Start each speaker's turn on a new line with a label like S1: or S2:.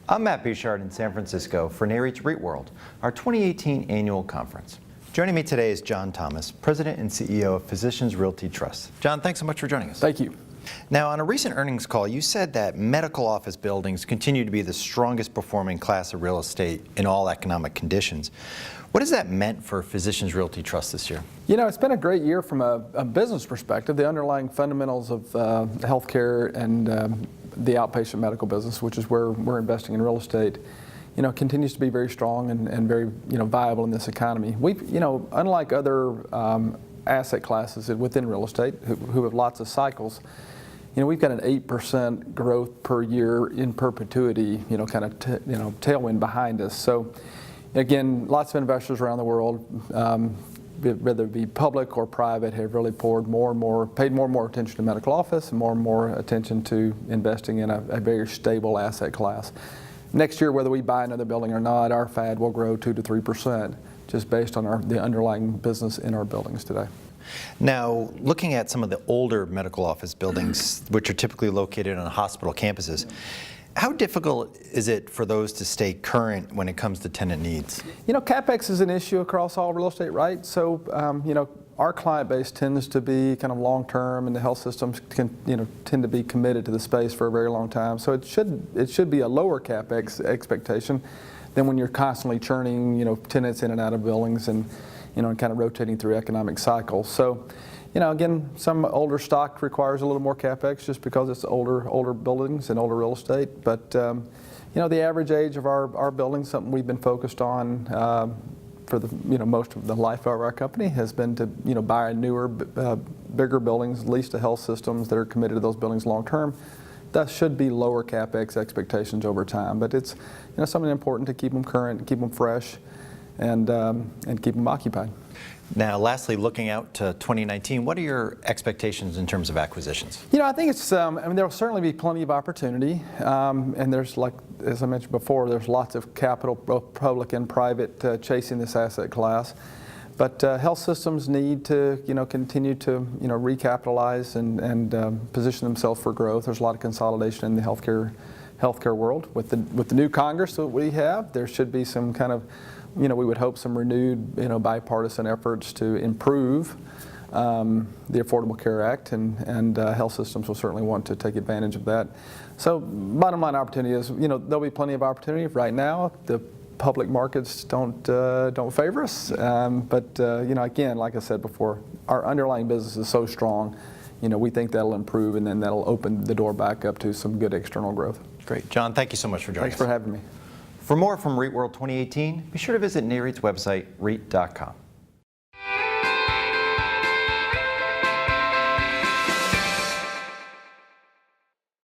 S1: I'm Matt Bouchard in San Francisco for Nareit's REIT World, our 2018 annual conference. Joining me today is John Thomas, President and CEO of Physicians Realty Trust. John, thanks so much for joining us.
S2: Thank you.
S1: Now, on a recent earnings call, you said that medical office buildings continue to be the strongest performing class of real estate in all economic conditions. What has that meant for Physicians Realty Trust this year?
S2: You know, it's been a great year from a business perspective. The underlying fundamentals of healthcare and the outpatient medical business, which is where we're investing in real estate, you know, continues to be very strong and very, viable in this economy. We've, unlike other asset classes within real estate who have lots of cycles, we've got an 8% growth per year in perpetuity, tailwind behind us. So, again, lots of investors around the world, whether it be public or private, have really paid more and more attention to medical office and more attention to investing in a very stable asset class. Next year, whether we buy another building or not, our FAD will grow 2 to 3%, just based on the underlying business in our buildings today.
S1: Now, looking at some of the older medical office buildings, which are typically located on hospital campuses, how difficult is it for those to stay current when it comes to tenant needs?
S2: CapEx is an issue across all real estate, right? So, our client base tends to be kind of long-term, and the health systems can, tend to be committed to the space for a very long time. So it should be a lower CapEx expectation than when you're constantly churning, tenants in and out of buildings and, and kind of rotating through economic cycles. So, again, some older stock requires a little more CapEx just because it's older buildings and older real estate. But, the average age of our buildings, something we've been focused on for the, most of the life of our company, has been to, buy newer, bigger buildings, lease to health systems that are committed to those buildings long term. That should be lower CapEx expectations over time. But it's, something important to keep them current, keep them fresh, and keep them occupied.
S1: Now, lastly, looking out to 2019, what are your expectations in terms of acquisitions?
S2: I think it's, there will certainly be plenty of opportunity, and there's, like, as I mentioned before, there's lots of capital, both public and private, chasing this asset class. But health systems need to, continue to, recapitalize and position themselves for growth. There's a lot of consolidation in the healthcare world. With the new Congress that we have, there should be some kind of, we would hope some renewed, bipartisan efforts to improve the Affordable Care Act, and health systems will certainly want to take advantage of that. So, bottom line opportunity is, there'll be plenty of opportunity. Right now, the public markets don't favor us, but again, like I said before, our underlying business is so strong. We think that'll improve, and then that'll open the door back up to some good external growth.
S1: Great. John, thank you so much for joining us.
S2: Thanks for having me.
S1: For more from REIT World 2018, be sure to visit Nareit's website, REIT.com.